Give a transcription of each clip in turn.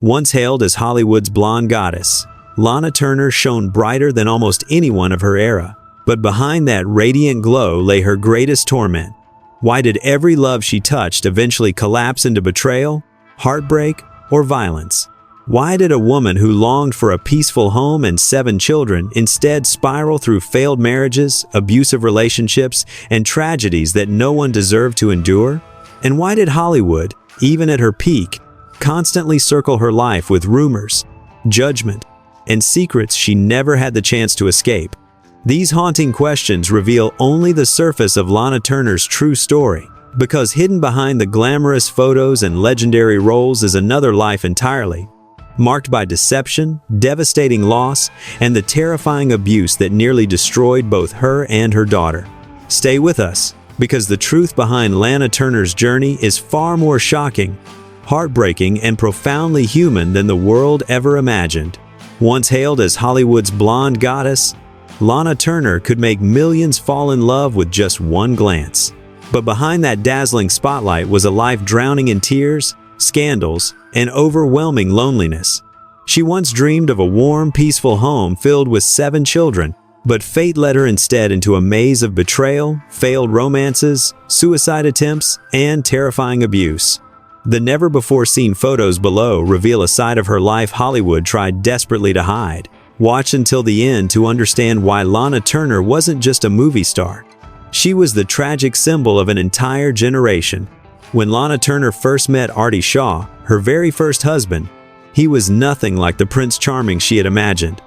Once hailed as Hollywood's blonde goddess, Lana Turner shone brighter than almost anyone of her era. But behind that radiant glow lay her greatest torment. Why did every love she touched eventually collapse into betrayal, heartbreak, or violence? Why did a woman who longed for a peaceful home and 7 children instead spiral through failed marriages, abusive relationships, and tragedies that no one deserved to endure? And why did Hollywood, even at her peak, constantly circle her life with rumors, judgment, and secrets she never had the chance to escape? These haunting questions reveal only the surface of Lana Turner's true story, because hidden behind the glamorous photos and legendary roles is another life entirely, marked by deception, devastating loss, and the terrifying abuse that nearly destroyed both her and her daughter. Stay with us, because the truth behind Lana Turner's journey is far more shocking, heartbreaking, and profoundly human than the world ever imagined. Once hailed as Hollywood's blonde goddess, Lana Turner could make millions fall in love with just one glance. But behind that dazzling spotlight was a life drowning in tears, scandals, and overwhelming loneliness. She once dreamed of a warm, peaceful home filled with 7 children, but fate led her instead into a maze of betrayal, failed romances, suicide attempts, and terrifying abuse. The never-before-seen photos below reveal a side of her life Hollywood tried desperately to hide. Watch until the end to understand why Lana Turner wasn't just a movie star. She was the tragic symbol of an entire generation. When Lana Turner first met Artie Shaw, her very first husband, he was nothing like the Prince Charming she had imagined.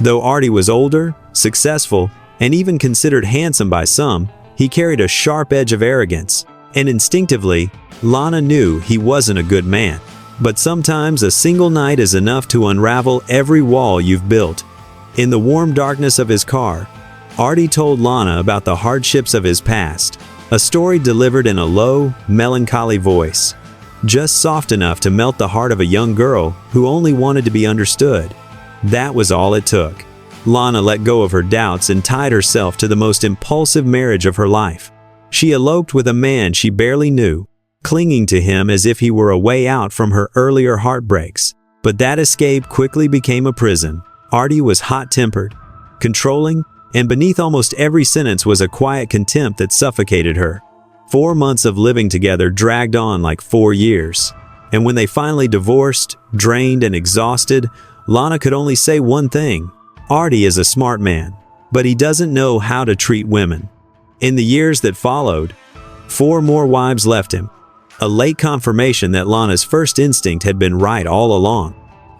Though Artie was older, successful, and even considered handsome by some, he carried a sharp edge of arrogance, and instinctively, Lana knew he wasn't a good man. But sometimes a single night is enough to unravel every wall you've built. In the warm darkness of his car, Artie told Lana about the hardships of his past, a story delivered in a low, melancholy voice, just soft enough to melt the heart of a young girl who only wanted to be understood. That was all it took. Lana let go of her doubts and tied herself to the most impulsive marriage of her life. She eloped with a man she barely knew, clinging to him as if he were a way out from her earlier heartbreaks. But that escape quickly became a prison. Artie was hot-tempered, controlling, and beneath almost every sentence was a quiet contempt that suffocated her. 4 months of living together dragged on like 4 years. And when they finally divorced, drained and exhausted, Lana could only say one thing: Artie is a smart man, but he doesn't know how to treat women. In the years that followed, 4 more wives left him, a late confirmation that Lana's first instinct had been right all along.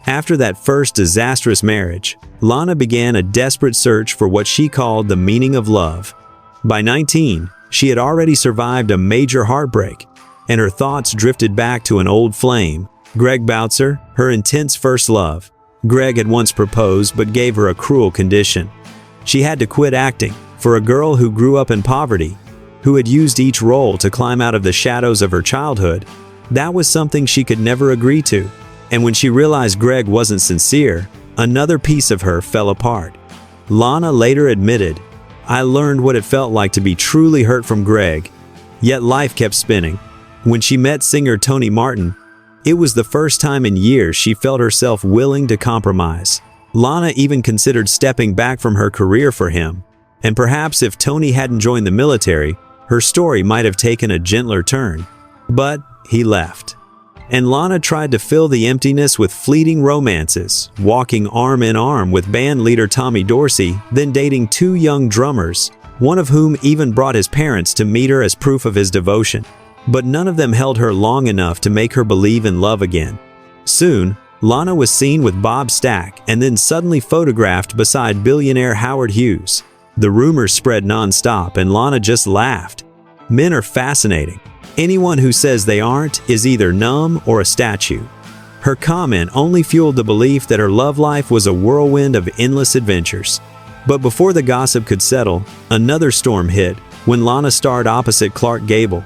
After that first disastrous marriage, Lana began a desperate search for what she called the meaning of love. By 19, she had already survived a major heartbreak, and her thoughts drifted back to an old flame, Greg Boutzer, her intense first love. Greg had once proposed but gave her a cruel condition. She had to quit acting. For a girl who grew up in poverty, who had used each role to climb out of the shadows of her childhood, that was something she could never agree to. And when she realized Greg wasn't sincere, another piece of her fell apart. Lana later admitted, "I learned what it felt like to be truly hurt from Greg." Yet life kept spinning. When she met singer Tony Martin, it was the first time in years she felt herself willing to compromise. Lana even considered stepping back from her career for him. And perhaps if Tony hadn't joined the military, her story might have taken a gentler turn. But he left. And Lana tried to fill the emptiness with fleeting romances, walking arm in arm with band leader Tommy Dorsey, then dating 2 young drummers, one of whom even brought his parents to meet her as proof of his devotion. But none of them held her long enough to make her believe in love again. Soon, Lana was seen with Bob Stack and then suddenly photographed beside billionaire Howard Hughes. The rumors spread non-stop and Lana just laughed. Men are fascinating. Anyone who says they aren't is either numb or a statue. Her comment only fueled the belief that her love life was a whirlwind of endless adventures. But before the gossip could settle, another storm hit when Lana starred opposite Clark Gable.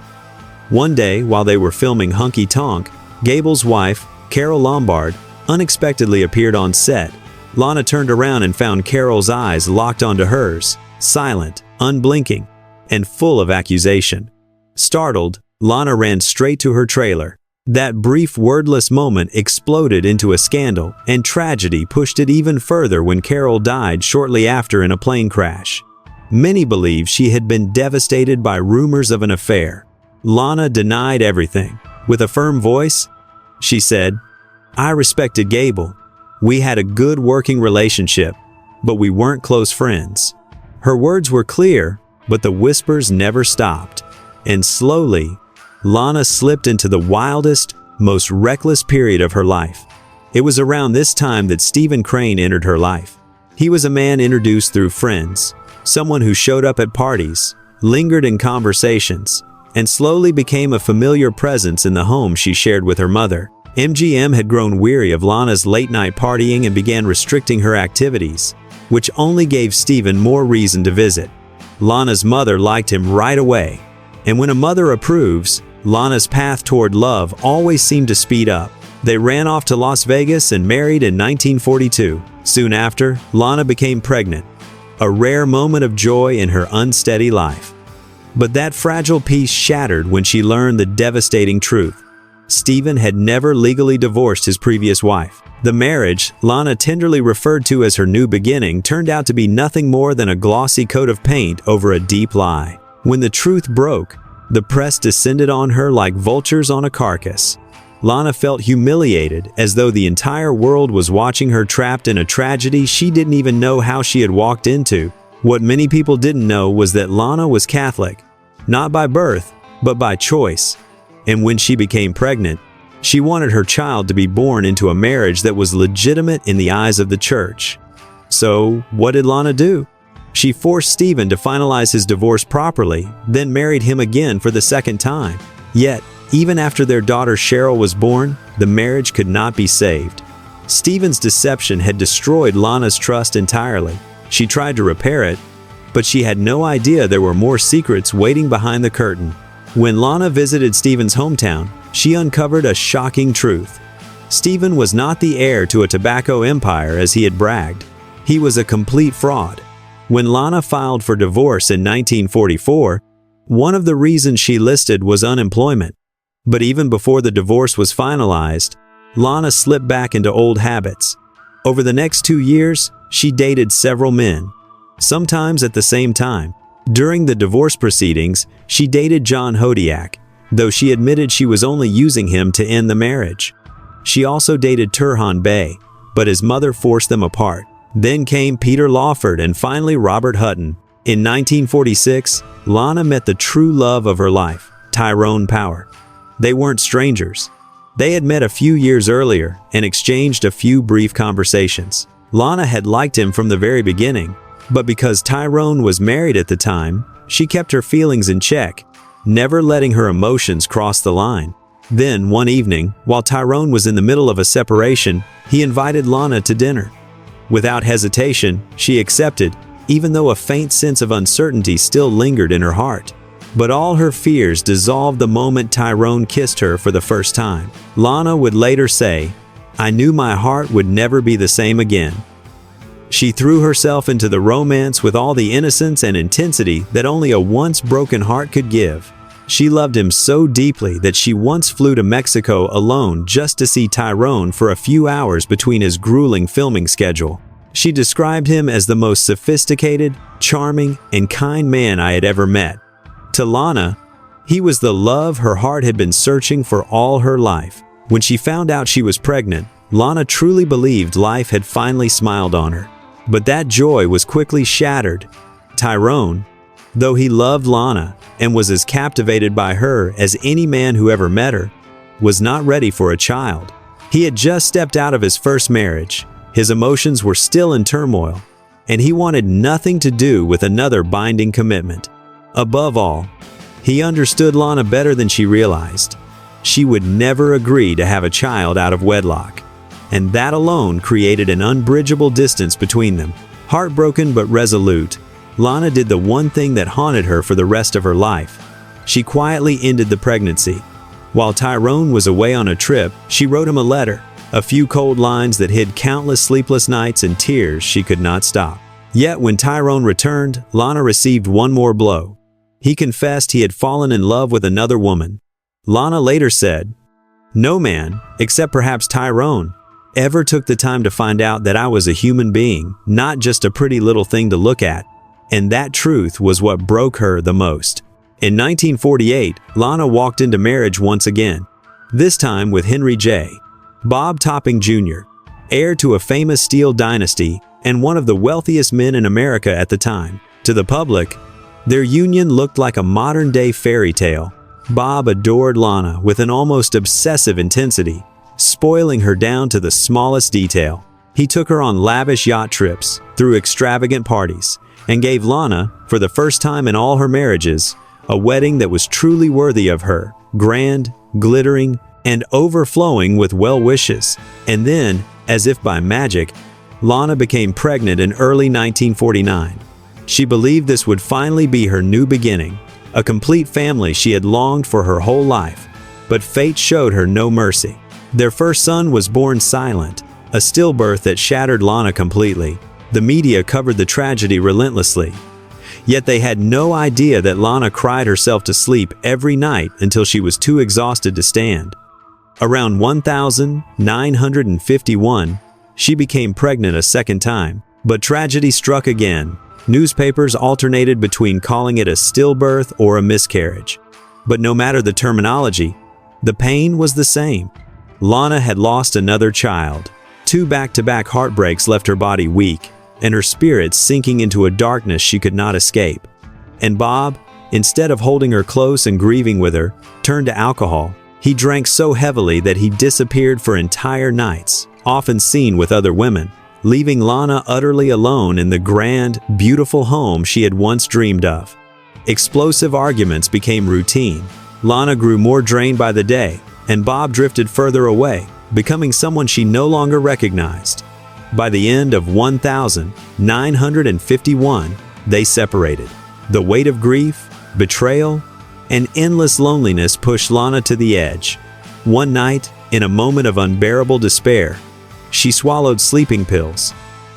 One day, while they were filming Hunky Tonk, Gable's wife, Carol Lombard, unexpectedly appeared on set. Lana turned around and found Carol's eyes locked onto hers, silent, unblinking, and full of accusation. Startled, Lana ran straight to her trailer. That brief wordless moment exploded into a scandal, and tragedy pushed it even further when Carol died shortly after in a plane crash. Many believe she had been devastated by rumors of an affair. Lana denied everything. With a firm voice, she said, "I respected Gable. We had a good working relationship, but we weren't close friends." Her words were clear, but the whispers never stopped. And slowly, Lana slipped into the wildest, most reckless period of her life. It was around this time that Stephen Crane entered her life. He was a man introduced through friends, someone who showed up at parties, lingered in conversations, and slowly became a familiar presence in the home she shared with her mother. MGM had grown weary of Lana's late-night partying and began restricting her activities, which only gave Stephen more reason to visit. Lana's mother liked him right away, and when a mother approves, Lana's path toward love always seemed to speed up. They ran off to Las Vegas and married in 1942. Soon after, Lana became pregnant, a rare moment of joy in her unsteady life. But that fragile peace shattered when she learned the devastating truth. Stephen had never legally divorced his previous wife. The marriage, Lana tenderly referred to as her new beginning, turned out to be nothing more than a glossy coat of paint over a deep lie. When the truth broke, the press descended on her like vultures on a carcass. Lana felt humiliated, as though the entire world was watching her trapped in a tragedy she didn't even know how she had walked into. What many people didn't know was that Lana was Catholic, not by birth, but by choice. And when she became pregnant, she wanted her child to be born into a marriage that was legitimate in the eyes of the church. So, what did Lana do? She forced Stephen to finalize his divorce properly, then married him again for the second time. Yet, even after their daughter Cheryl was born, the marriage could not be saved. Stephen's deception had destroyed Lana's trust entirely. She tried to repair it, but she had no idea there were more secrets waiting behind the curtain. When Lana visited Stephen's hometown, she uncovered a shocking truth. Stephen was not the heir to a tobacco empire as he had bragged. He was a complete fraud. When Lana filed for divorce in 1944, one of the reasons she listed was unemployment. But even before the divorce was finalized, Lana slipped back into old habits. Over the next 2 years, she dated several men, sometimes at the same time. During the divorce proceedings, she dated John Hodiak, though she admitted she was only using him to end the marriage. She also dated Turhan Bey, but his mother forced them apart. Then came Peter Lawford and finally Robert Hutton. In 1946, Lana met the true love of her life, Tyrone Power. They weren't strangers. They had met a few years earlier and exchanged a few brief conversations. Lana had liked him from the very beginning, but because Tyrone was married at the time, she kept her feelings in check, never letting her emotions cross the line. Then, one evening, while Tyrone was in the middle of a separation, he invited Lana to dinner. Without hesitation, she accepted, even though a faint sense of uncertainty still lingered in her heart. But all her fears dissolved the moment Tyrone kissed her for the first time. Lana would later say, "I knew my heart would never be the same again." She threw herself into the romance with all the innocence and intensity that only a once broken heart could give. She loved him so deeply that she once flew to Mexico alone just to see Tyrone for a few hours between his grueling filming schedule. She described him as the most sophisticated, charming, and kind man I had ever met. To Lana, he was the love her heart had been searching for all her life. When she found out she was pregnant, Lana truly believed life had finally smiled on her. But that joy was quickly shattered. Tyrone, though he loved Lana and was as captivated by her as any man who ever met her, was not ready for a child. He had just stepped out of his first marriage. His emotions were still in turmoil, and he wanted nothing to do with another binding commitment. Above all, he understood Lana better than she realized. She would never agree to have a child out of wedlock, and that alone created an unbridgeable distance between them. Heartbroken but resolute, Lana did the one thing that haunted her for the rest of her life. She quietly ended the pregnancy. While Tyrone was away on a trip, she wrote him a letter, a few cold lines that hid countless sleepless nights and tears she could not stop. Yet when Tyrone returned, Lana received one more blow. He confessed he had fallen in love with another woman. Lana later said, No man, except perhaps Tyrone, ever took the time to find out that I was a human being, not just a pretty little thing to look at. And that truth was what broke her the most. In 1948, Lana walked into marriage once again, this time with Henry J. Bob Topping Jr., heir to a famous steel dynasty and one of the wealthiest men in America at the time. To the public, their union looked like a modern-day fairy tale. Bob adored Lana with an almost obsessive intensity, spoiling her down to the smallest detail. He took her on lavish yacht trips, threw extravagant parties, and gave Lana, for the first time in all her marriages, a wedding that was truly worthy of her, grand, glittering, and overflowing with well wishes. And then, as if by magic, Lana became pregnant in early 1949. She believed this would finally be her new beginning, a complete family she had longed for her whole life. But fate showed her no mercy. Their first son was born silent, a stillbirth that shattered Lana completely. The media covered the tragedy relentlessly. Yet they had no idea that Lana cried herself to sleep every night until she was too exhausted to stand. Around 1951, she became pregnant a second time, but tragedy struck again. Newspapers alternated between calling it a stillbirth or a miscarriage. But no matter the terminology, the pain was the same. Lana had lost another child. 2 back-to-back heartbreaks left her body weak, and her spirit sinking into a darkness she could not escape. And Bob, instead of holding her close and grieving with her, turned to alcohol. He drank so heavily that he disappeared for entire nights, often seen with other women, leaving Lana utterly alone in the grand, beautiful home she had once dreamed of. Explosive arguments became routine. Lana grew more drained by the day, and Bob drifted further away, becoming someone she no longer recognized. By the end of 1951, they separated. The weight of grief, betrayal, and endless loneliness pushed Lana to the edge. One night, in a moment of unbearable despair, she swallowed sleeping pills,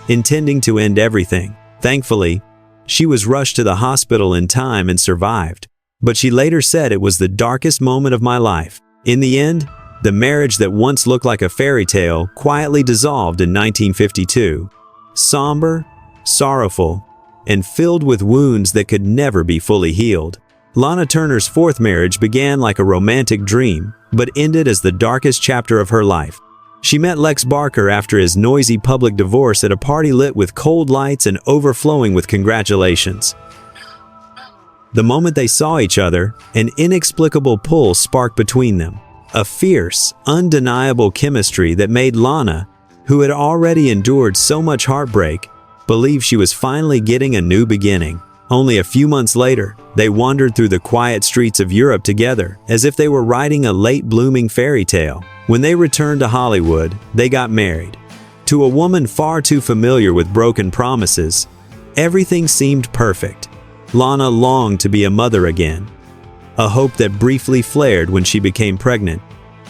intending to end everything. Thankfully, she was rushed to the hospital in time and survived. But she later said, "It was the darkest moment of my life." In the end, the marriage that once looked like a fairy tale quietly dissolved in 1952. Somber, sorrowful, and filled with wounds that could never be fully healed. Lana Turner's fourth marriage began like a romantic dream, but ended as the darkest chapter of her life. She met Lex Barker after his noisy public divorce at a party lit with cold lights and overflowing with congratulations. The moment they saw each other, an inexplicable pull sparked between them. A fierce, undeniable chemistry that made Lana, who had already endured so much heartbreak, believe she was finally getting a new beginning. Only a few months later, they wandered through the quiet streets of Europe together, as if they were writing a late-blooming fairy tale. When they returned to Hollywood, they got married. To a woman far too familiar with broken promises, everything seemed perfect. Lana longed to be a mother again, a hope that briefly flared when she became pregnant,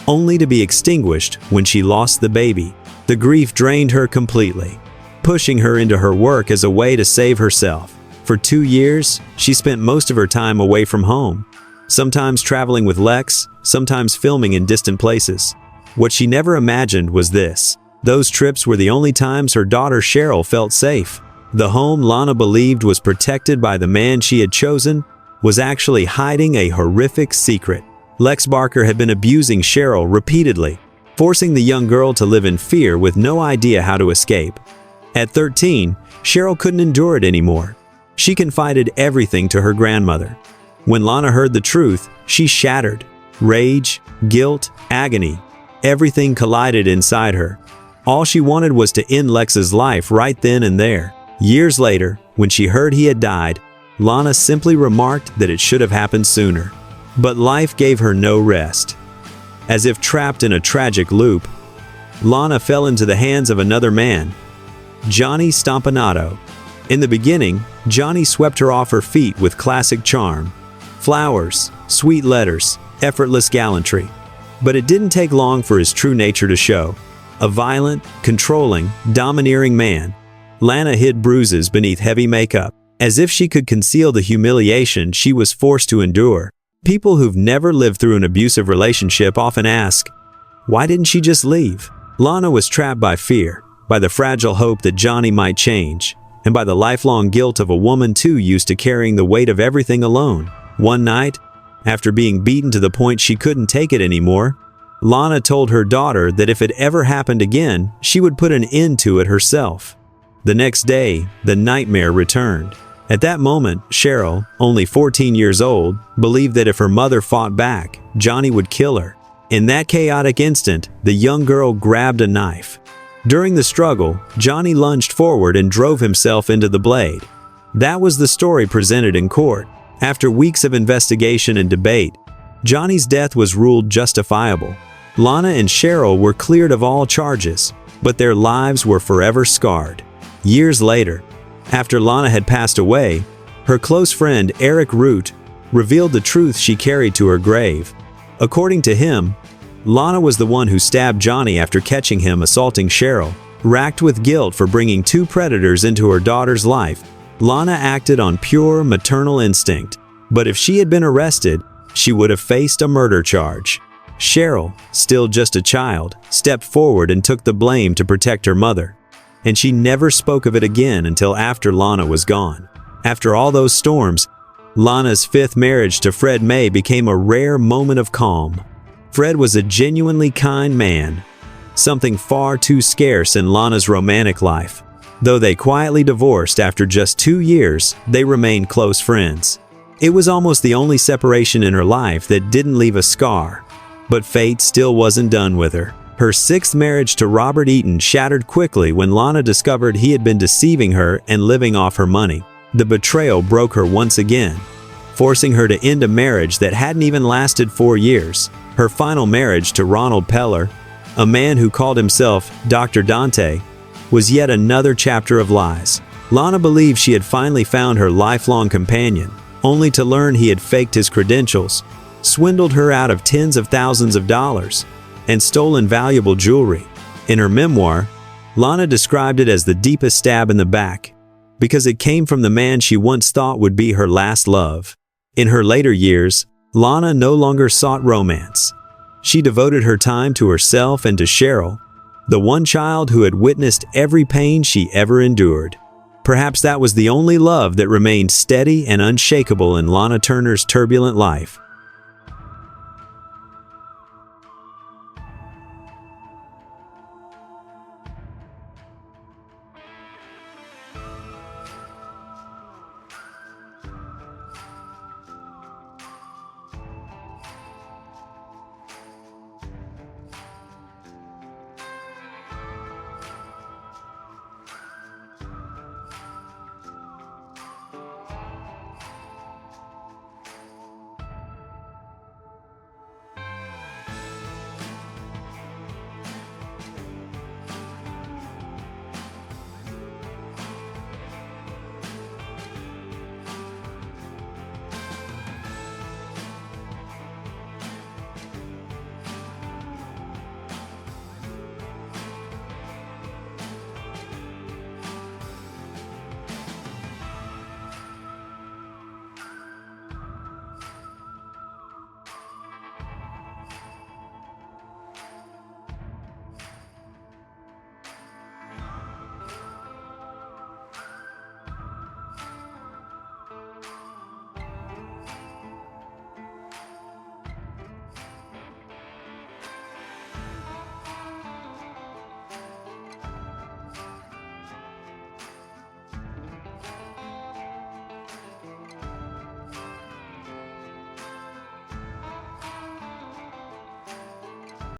only to be extinguished when she lost the baby. The grief drained her completely, pushing her into her work as a way to save herself. For 2 years, she spent most of her time away from home, sometimes traveling with Lex, sometimes filming in distant places. What she never imagined was this: those trips were the only times her daughter Cheryl felt safe. The home Lana believed was protected by the man she had chosen was actually hiding a horrific secret. Lex Barker had been abusing Cheryl repeatedly, forcing the young girl to live in fear with no idea how to escape. At 13, Cheryl couldn't endure it anymore. She confided everything to her grandmother. When Lana heard the truth, she shattered. Rage, guilt, agony, everything collided inside her. All she wanted was to end Lex's life right then and there. Years later, when she heard he had died, Lana simply remarked that it should have happened sooner. But life gave her no rest. As if trapped in a tragic loop, Lana fell into the hands of another man, Johnny Stompanato. In the beginning, Johnny swept her off her feet with classic charm. Flowers, sweet letters, effortless gallantry. But it didn't take long for his true nature to show. A violent, controlling, domineering man, Lana hid bruises beneath heavy makeup, as if she could conceal the humiliation she was forced to endure. People who've never lived through an abusive relationship often ask, Why didn't she just leave? Lana was trapped by fear, by the fragile hope that Johnny might change, and by the lifelong guilt of a woman too used to carrying the weight of everything alone. One night, after being beaten to the point she couldn't take it anymore, Lana told her daughter that if it ever happened again, she would put an end to it herself. The next day, the nightmare returned. At that moment, Cheryl, only 14 years old, believed that if her mother fought back, Johnny would kill her. In that chaotic instant, the young girl grabbed a knife. During the struggle, Johnny lunged forward and drove himself into the blade. That was the story presented in court. After weeks of investigation and debate, Johnny's death was ruled justifiable. Lana and Cheryl were cleared of all charges, but their lives were forever scarred. Years later, after Lana had passed away, her close friend Eric Root revealed the truth she carried to her grave. According to him, Lana was the one who stabbed Johnny after catching him assaulting Cheryl. Racked with guilt for bringing two predators into her daughter's life, Lana acted on pure maternal instinct. But if she had been arrested, she would have faced a murder charge. Cheryl, still just a child, stepped forward and took the blame to protect her mother. And she never spoke of it again until after Lana was gone. After all those storms, Lana's fifth marriage to Fred May became a rare moment of calm. Fred was a genuinely kind man, something far too scarce in Lana's romantic life. Though they quietly divorced after just 2 years, they remained close friends. It was almost the only separation in her life that didn't leave a scar. But fate still wasn't done with her. Her sixth marriage to Robert Eaton shattered quickly when Lana discovered he had been deceiving her and living off her money. The betrayal broke her once again, forcing her to end a marriage that hadn't even lasted 4 years. Her final marriage to Ronald Peller, a man who called himself Dr. Dante, was yet another chapter of lies. Lana believed she had finally found her lifelong companion, only to learn he had faked his credentials, swindled her out of tens of thousands of dollars, and stolen valuable jewelry. In her memoir, Lana described it as the deepest stab in the back, because it came from the man she once thought would be her last love. In her later years, Lana no longer sought romance. She devoted her time to herself and to Cheryl, the one child who had witnessed every pain she ever endured. Perhaps that was the only love that remained steady and unshakable in Lana Turner's turbulent life.